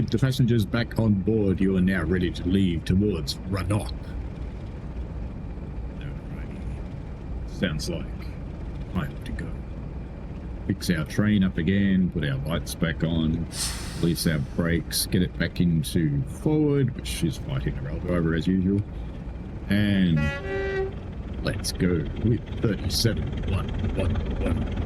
with the passengers back on board, you are now ready to leave towards Rannoch. Alrighty. Sounds like time to go. Fix our train up again, put our lights back on, release our brakes, get it back into forward, which is fighting the rail driver as usual. And let's go with 37,111.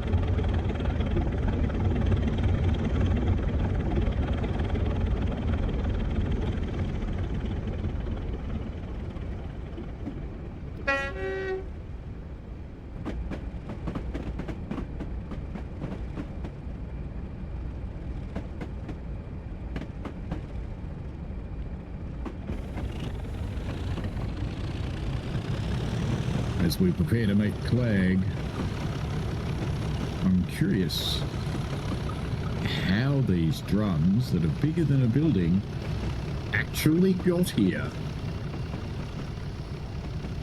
As we prepare to make Clag, I'm curious how these drums that are bigger than a building actually got here.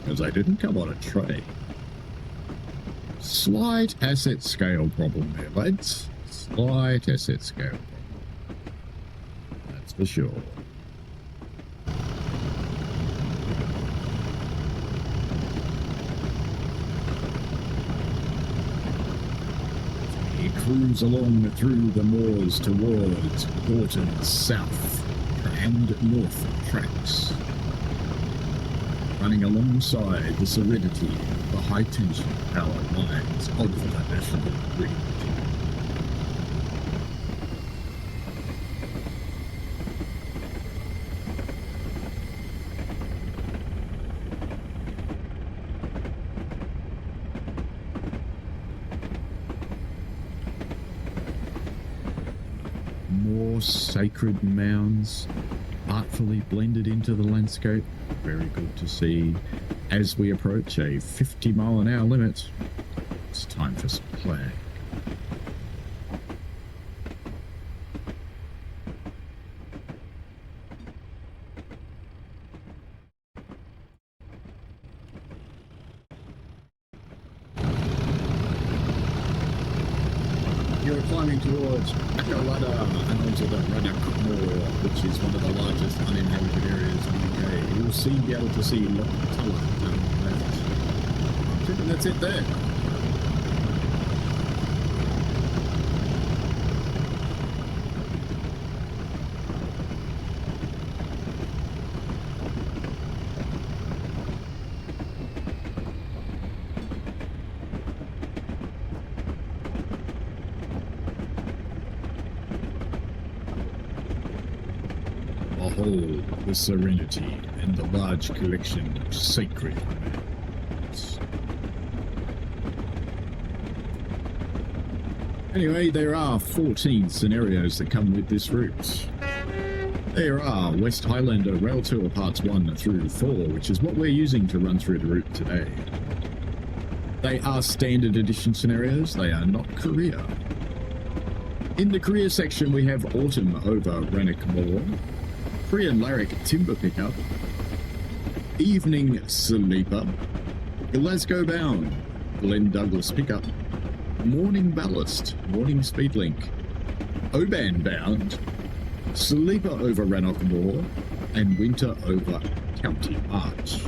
Because they didn't come on a tray. Slight asset scale problem there, lads. Slight asset scale problem. That's for sure. Cruise along through the moors towards Gorton's south and north tracks, running alongside the Serenity, the high-tension power lines of the National Grid. Sacred mounds artfully blended into the landscape. Very good to see. As we approach a 50-mile-an-hour limit, it's time for some play. You're climbing towards Akalada and onto the Rannoch Moor, which is one of the largest uninhabited areas in the UK. You will soon be able to see Loch Tulla down the left. And that's it there. Behold the serenity and the large collection of sacred mounds. Anyway, there are 14 scenarios that come with this route. There are West Highlander Rail Tour Parts 1 through 4, which is what we're using to run through the route today. They are standard edition scenarios, they are not career. In the career section we have Autumn over Rannoch Moor, Korean Larrick Timber Pickup, Evening Sleeper, Glasgow Bound, Glen Douglas Pickup, Morning Ballast, Morning Speedlink, Oban Bound, Sleeper over Rannoch Moor, and Winter over County March.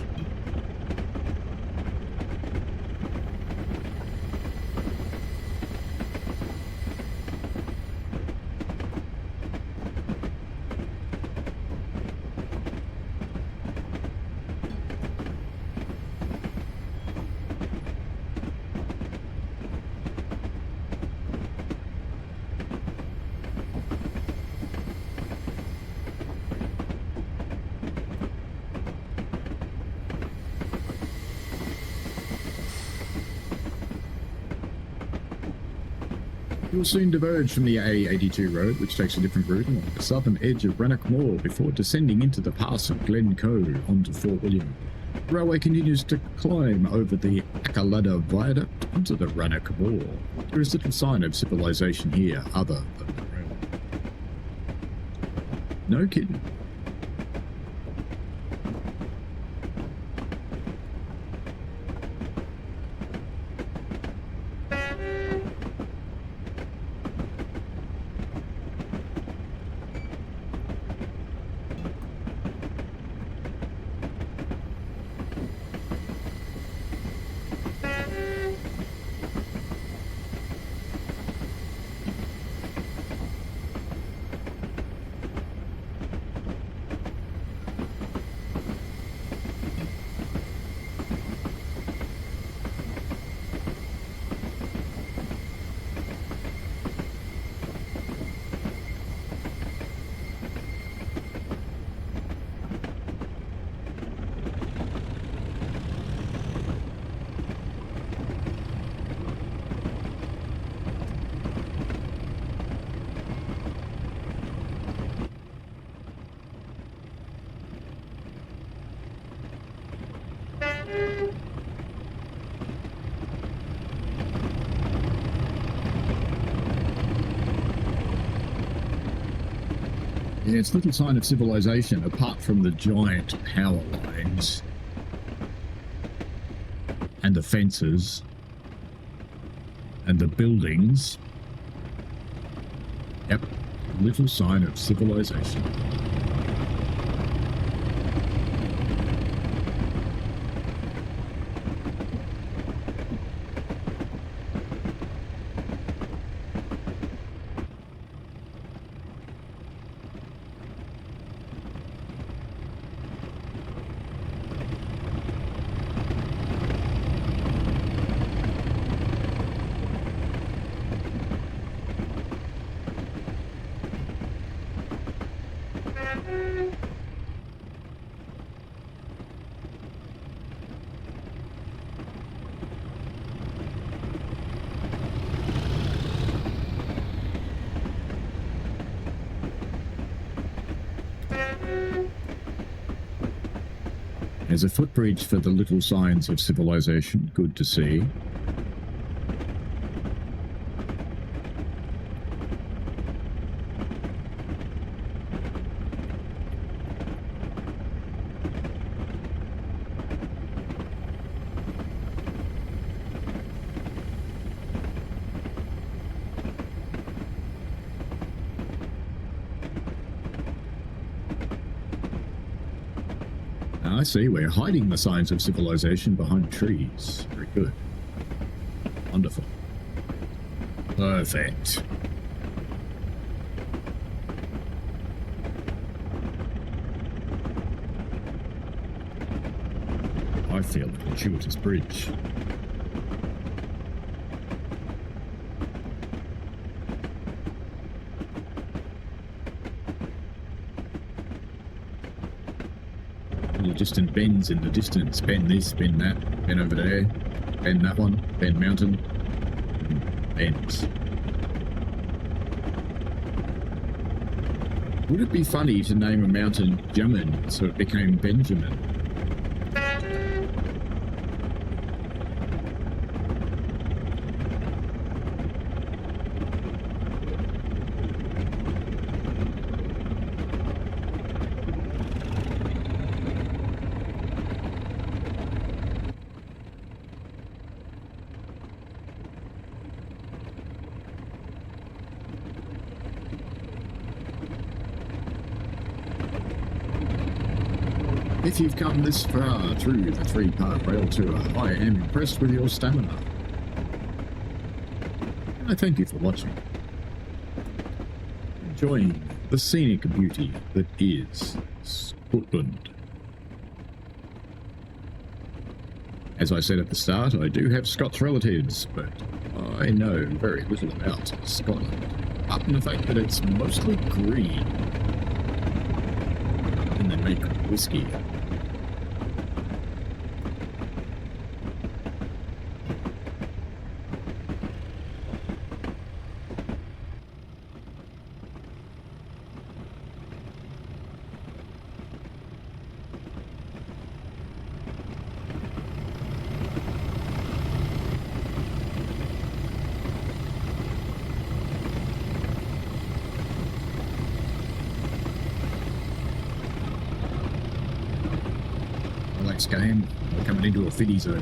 You'll soon diverge from the A82 road, which takes a different route along the southern edge of Rannoch Moor before descending into the pass of Glen Cove onto Fort William. The railway continues to climb over the Akalada Viaduct onto the Rannoch Moor. There is little sign of civilization here other than the railway. No kidding. Yeah, it's little sign of civilization apart from the giant power lines and the fences and the buildings. Yep, little sign of civilization. There's a footbridge for the little signs of civilization. Good to see. I see, we're hiding the signs of civilization behind trees. Very good. Wonderful. Perfect. I feel a gratuitous bridge. Distant bends in the distance. Bend this, bend that, bend over there, bend that one, bend mountain, bends. Would it be funny to name a mountain Jamin so it became Benjamin? If you've come this far through the 3-part rail tour, I am impressed with your stamina. I thank you for watching. Enjoying the scenic beauty that is Scotland. As I said at the start, I do have Scots relatives, but I know very little about Scotland, apart from the fact that it's mostly green. And they make whiskey. Game. We're coming into a fiddy zone.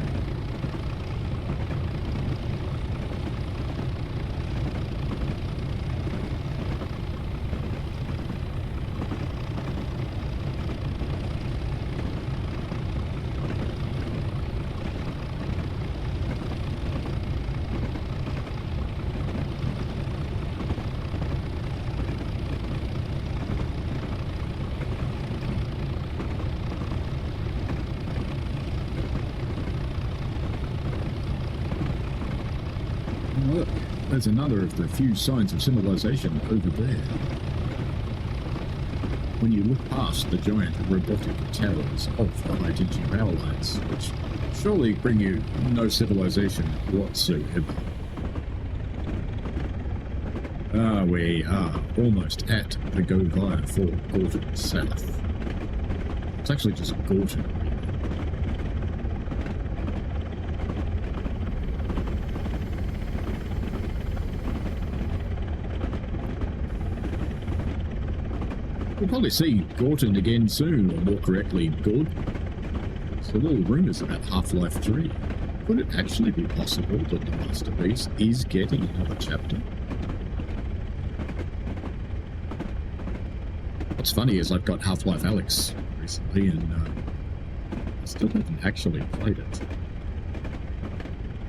Look, there's another of the few signs of civilization over there. When you look past the giant robotic towers of the high-tension power lines, which surely bring you no civilization whatsoever. We are almost at the go via for Gorton South. It's actually just Gorton. We'll probably see Gorton again soon, or more correctly, Gord. So little rumours about Half-Life 3. Could it actually be possible that the Masterpiece is getting another chapter? What's funny is I've got Half-Life Alyx recently, and I still haven't actually played it.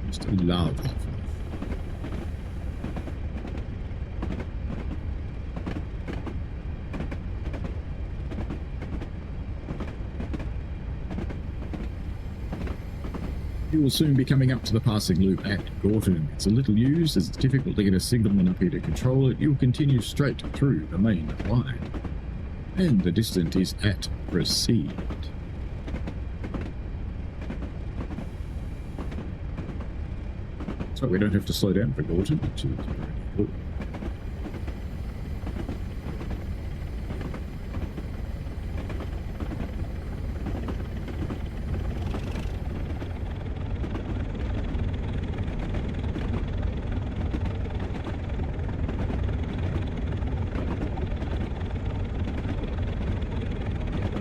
I still love Half-Life. You will soon be coming up to the passing loop at Gorton. It's a little used as it's difficult to get a signal enough here to control it. You'll continue straight through the main line. And the distance is at proceed. So we don't have to slow down for Gorton, which is very cool.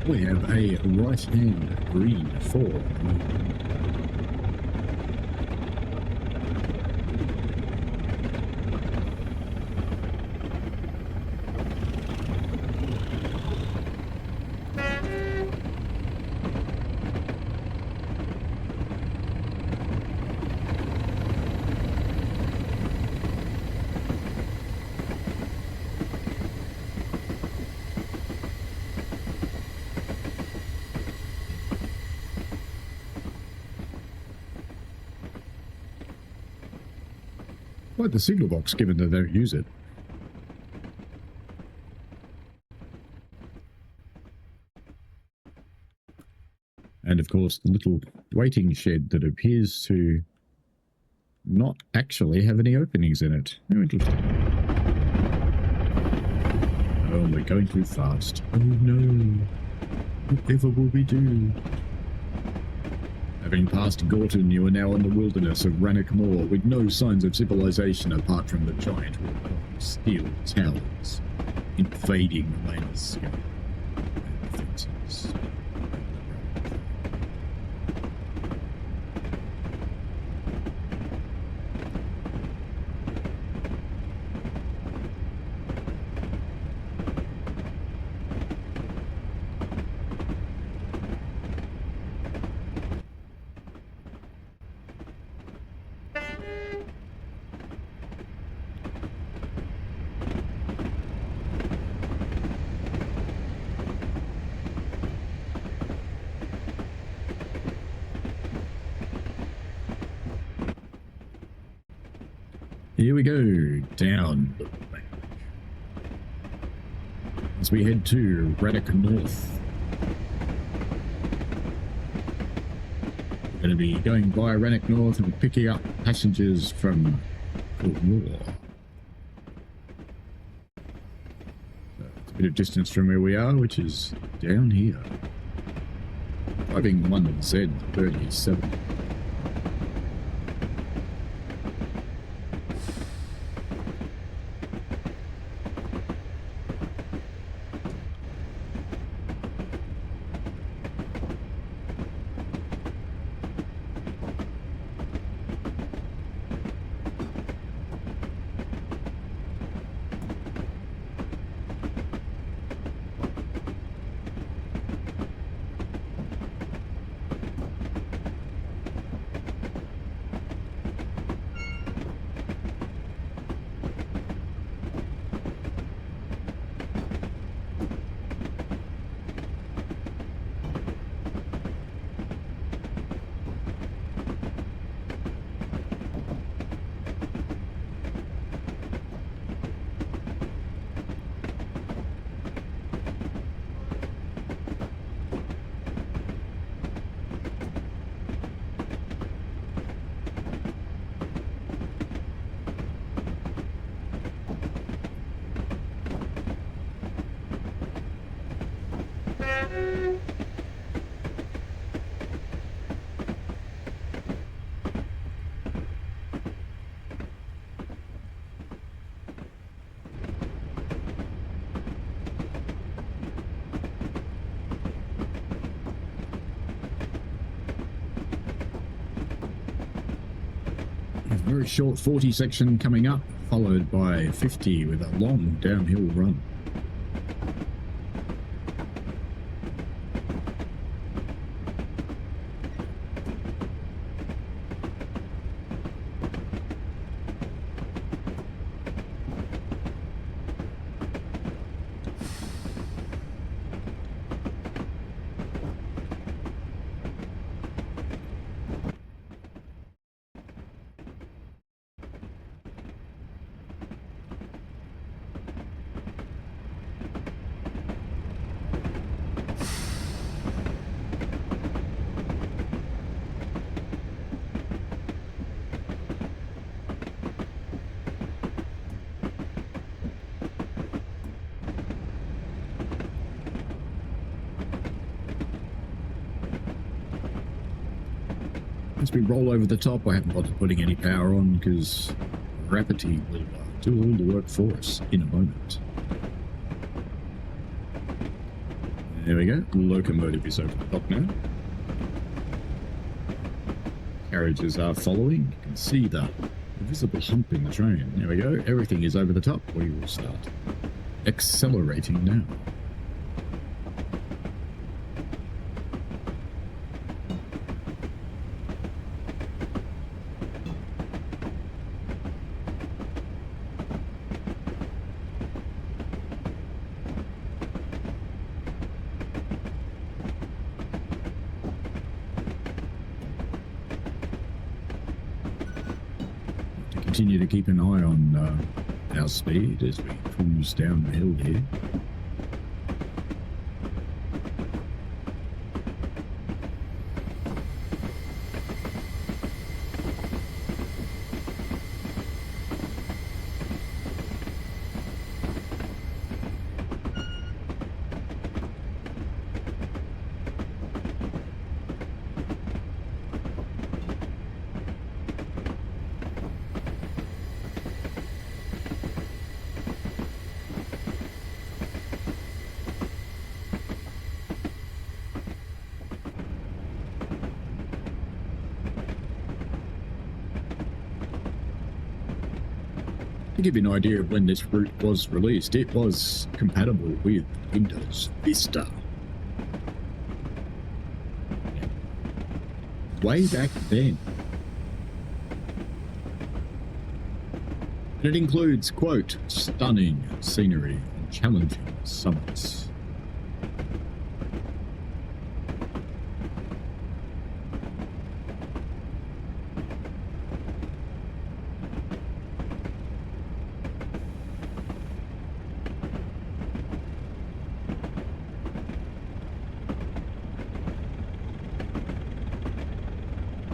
We have a right-hand green for quite the signal box, given that they don't use it. And of course, the little waiting shed that appears to not actually have any openings in it. How interesting. Oh, we're going too fast. Oh no. Whatever will we do? Having passed Gorton, you are now in the wilderness of Rannoch Moor, with no signs of civilization apart from the giant steel towers invading the landscape and fences. Here we go, down the bank. As we head to Rannoch North. We're going to be going via Rannoch North and picking up passengers from Port Roar. So it's a bit of distance from where we are, which is down here. Driving London Z37. very short 40 section coming up, followed by 50 with a long downhill run. As we roll over the top, I haven't bothered putting any power on because Rapidity will do all the work for us in a moment. There we go. The locomotive is over the top now. Carriages are following. You can see the visible hump in the train. There we go. Everything is over the top. We will start accelerating now. Continue to keep an eye on our speed as we cruise down the hill here. To give you an idea of when this route was released, it was compatible with Windows Vista. Way back then. And it includes, quote, stunning scenery and challenging summits.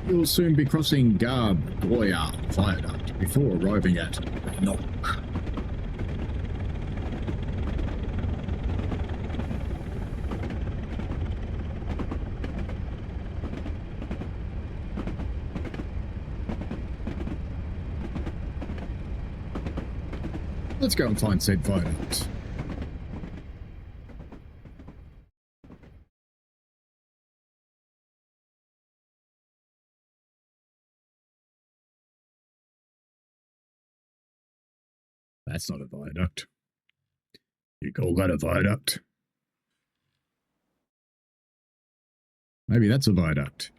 You'll soon be crossing Garboya Viaduct before arriving at Knock. Let's go and find said viaduct. That's not a viaduct. You call that a viaduct? Maybe that's a viaduct.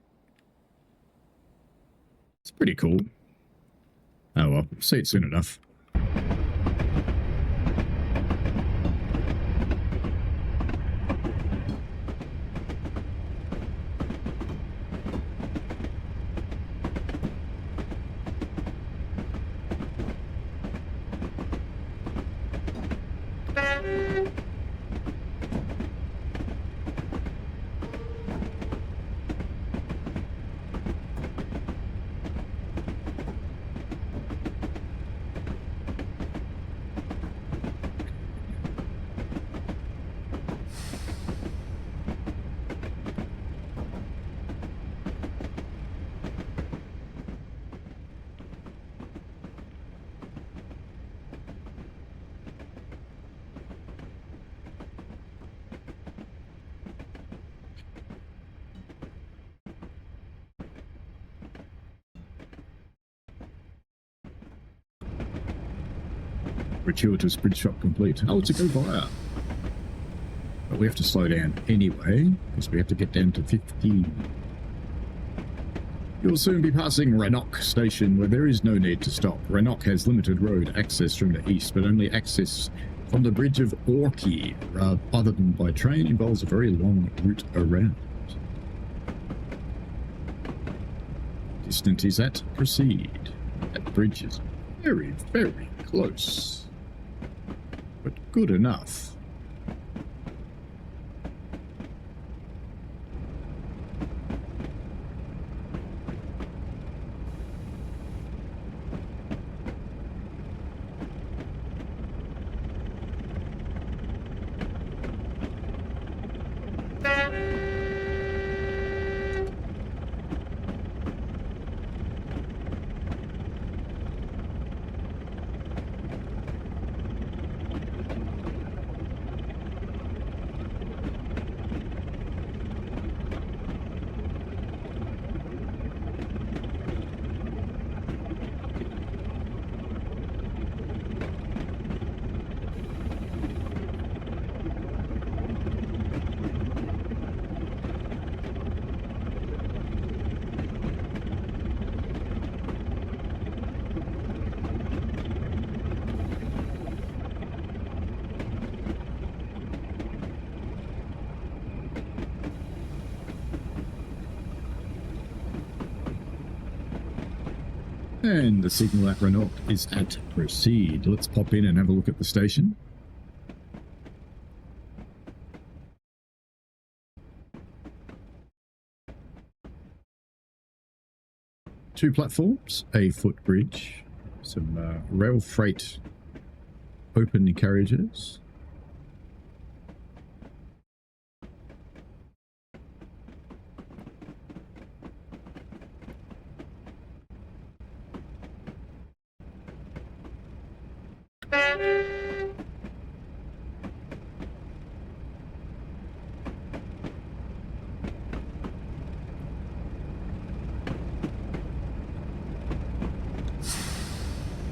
It's pretty cool. Oh well, see it soon enough. Gratuitous bridge shot complete. Oh, it's a go via. But we have to slow down anyway, because we have to get down to 50. You'll soon be passing Rannoch Station, where there is no need to stop. Rannoch has limited road access from the east, but only access from the bridge of Orkney, other than by train, involves a very long route around. Distance is at proceed. That bridge is very, very close, but good enough. And the signal at Rannoch is at proceed. Let's pop in and have a look at the station. Two platforms, a footbridge, some rail freight open carriages.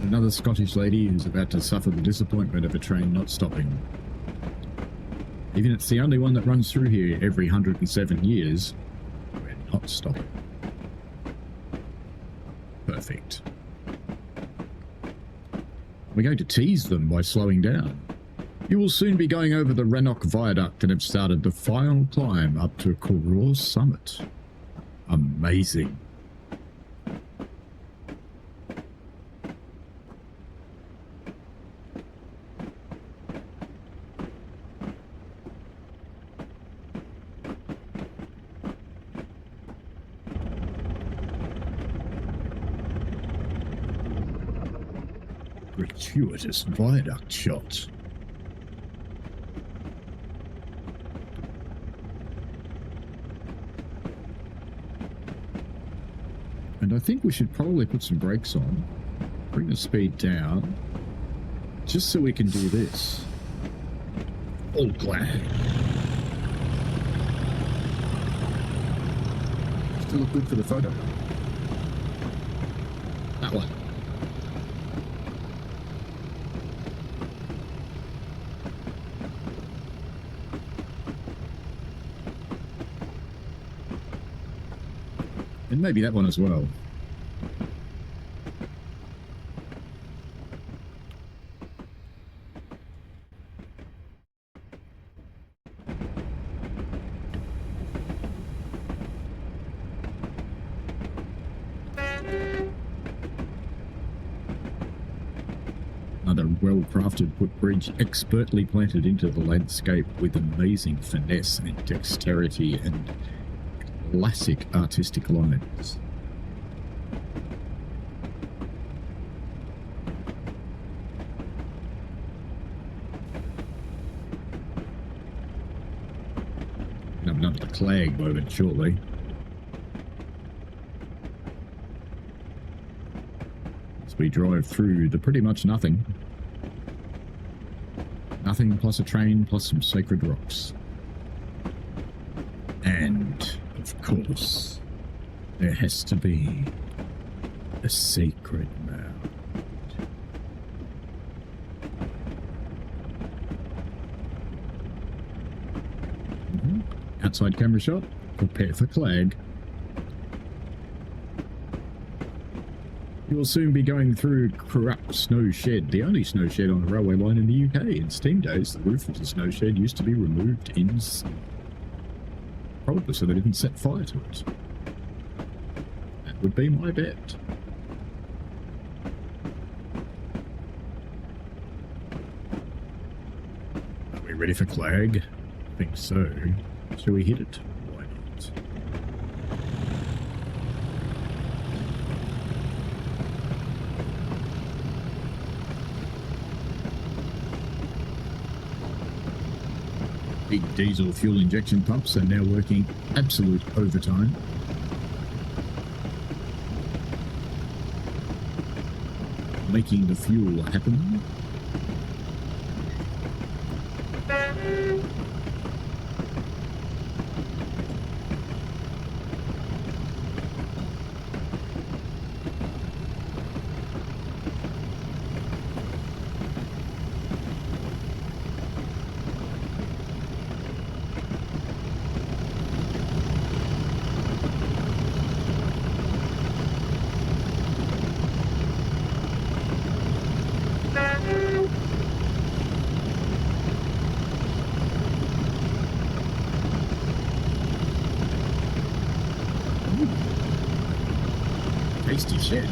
Another Scottish lady who's about to suffer the disappointment of a train not stopping. Even it's the only one that runs through here every 107 years, we're not stopping. Perfect. We're going to tease them by slowing down. You will soon be going over the Rannoch Viaduct and have started the final climb up to Corrour Summit. Amazing. Gratuitous viaduct shot. And I think we should probably put some brakes on, bring the speed down, just so we can do this. All glad. Still look good for the photo. That one. And maybe that one as well. Another well-crafted footbridge expertly planted into the landscape with amazing finesse and dexterity and classic artistic lines. And have another clag moment shortly. As we drive through the pretty much nothing. Nothing plus a train plus some sacred rocks. And of course, there has to be a sacred mound. outside camera shot. Prepare for clag. You will soon be going through corrupt snow shed, the only snow shed on a railway line in the UK. In steam days, the roof of the snow shed used to be removed in probably so they didn't set fire to it. That would be my bet. Are we ready for clag? I think so. Shall we hit it? Why not? Big diesel fuel injection pumps are now working absolute overtime. Making the fuel happen. Tasty shit.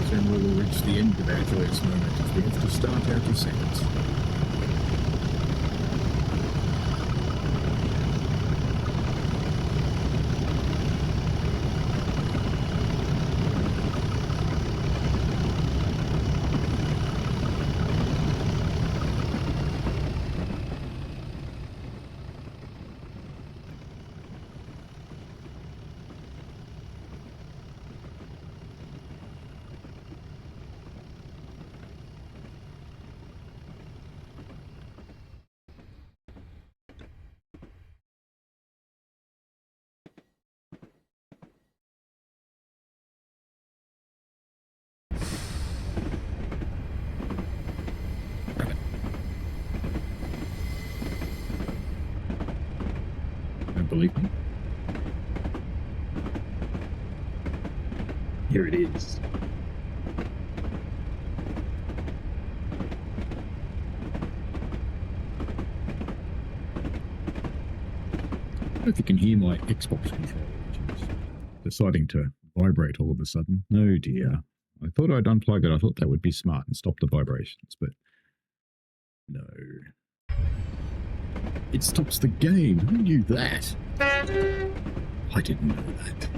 Soon we will reach the end of our joyous moment as we have to start our descent. Believe me. Here it is. I don't know if you can hear my Xbox controller, which is deciding to vibrate all of a sudden. Oh dear. I thought I'd unplug it. I thought that would be smart and stop the vibrations, but no. It stops the game. Who knew that? I didn't know that.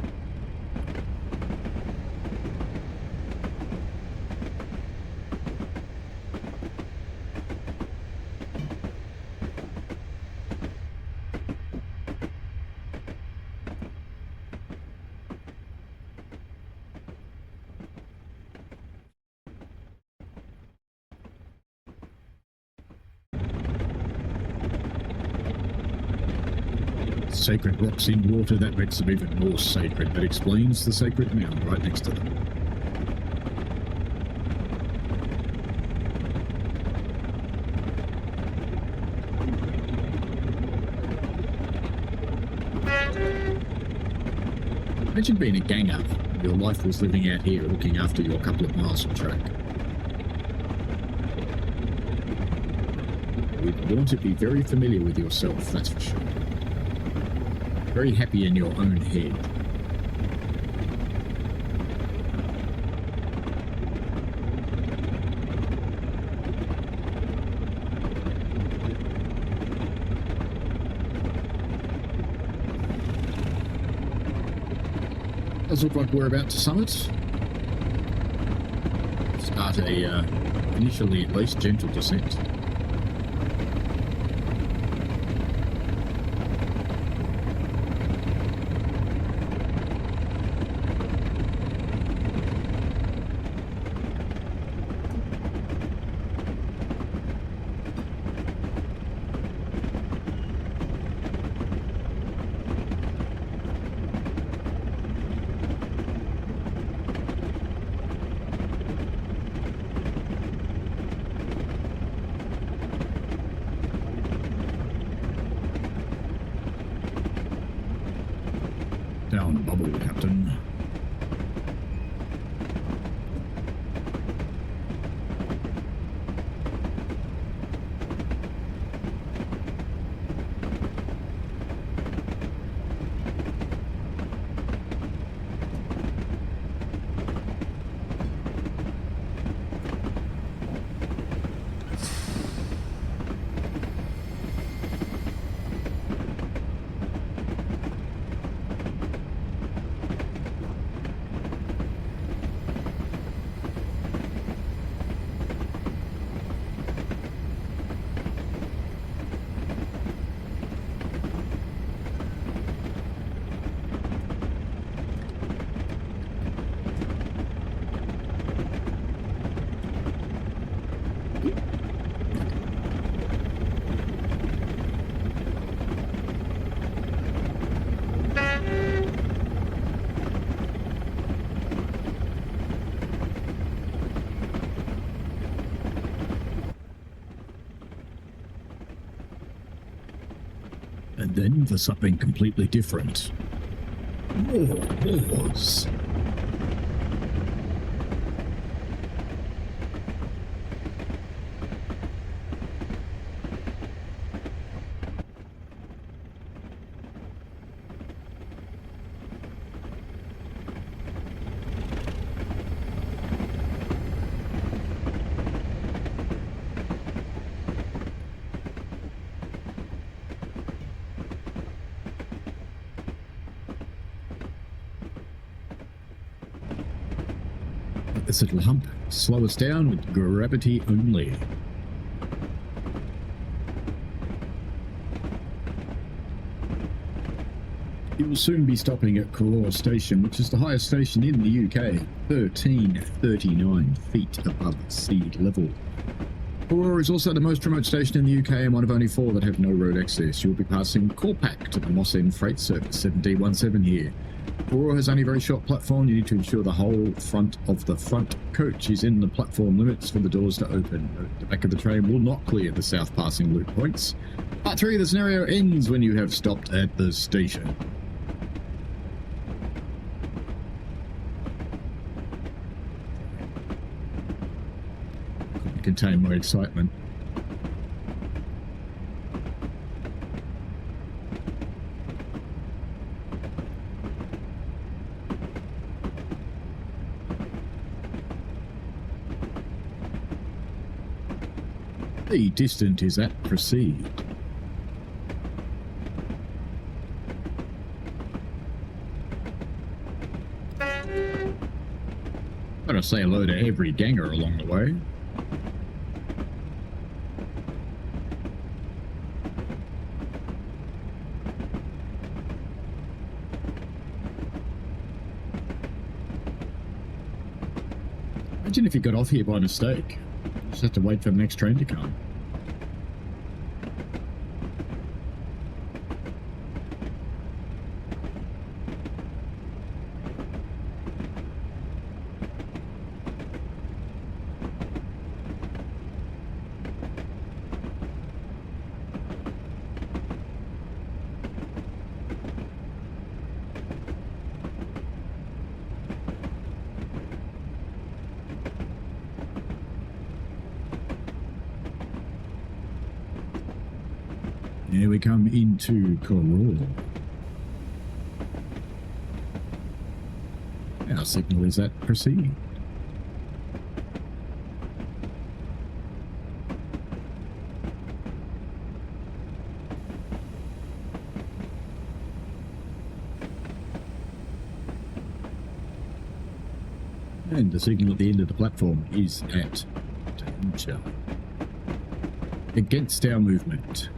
Sacred rocks in water, that makes them even more sacred. That explains the sacred mound right next to them. Imagine being a ganger. Your life was living out here looking after your couple of miles of track. You'd want to be very familiar with yourself, that's for sure. Very happy in your own head. Does look like we're about to summit. Start a, initially at least, gentle descent. down, bubble, Captain. And then for something completely different. More wars. This little hump, slow us down with gravity only. You will soon be stopping at Corroor Station, which is the highest station in the UK, 1339 feet above sea level. Corroor is also the most remote station in the UK and one of only 4 that have no road access. You'll be passing Corpac to the Moss End Freight Service 7D17 here. Corroor has only a very short platform. You need to ensure the whole front of the front coach is in the platform limits for the doors to open. The back of the train will not clear the south passing loop points. Part 3 of the scenario ends when you have stopped at the station. Couldn't contain my excitement. The distant is at proceed. Gotta say hello to every ganger along the way. Imagine if you got off here by mistake. Just have to wait for the next train to come. Here we come into Corroor. Our signal is at proceed. And the signal at the end of the platform is at danger. Against our movement.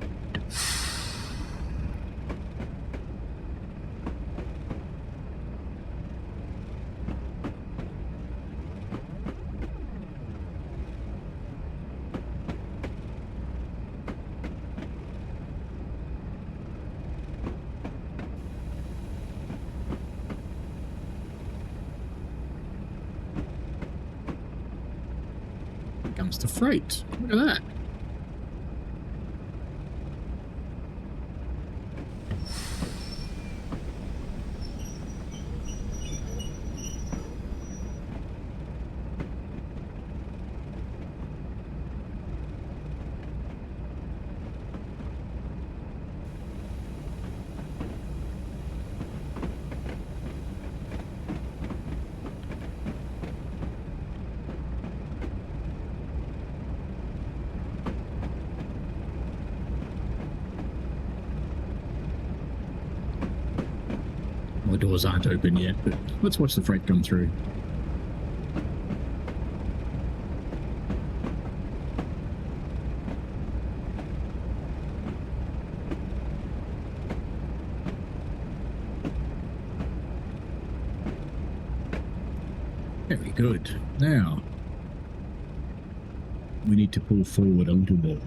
Comes to freight. Look at that. doors aren't open yet, but let's watch the freight come through. Very good. Now, we need to pull forward a little more.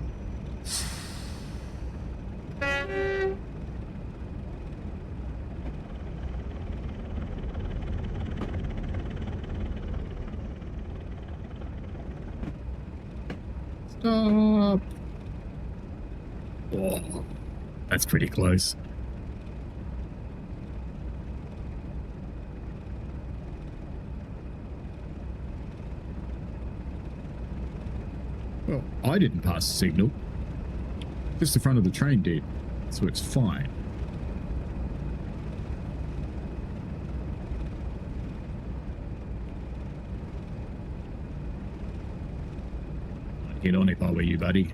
Stop! Oh, that's pretty close. Well, I didn't pass the signal. Just the front of the train did, so it's fine. I'd get on if I were you, buddy.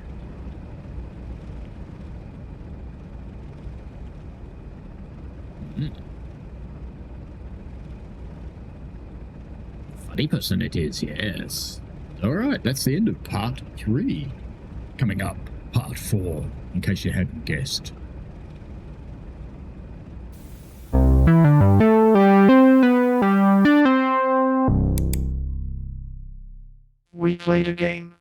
Mm. 40% it is, yes. Alright, that's the end of part 3. Coming up, part 4, in case you hadn't guessed. We played a game.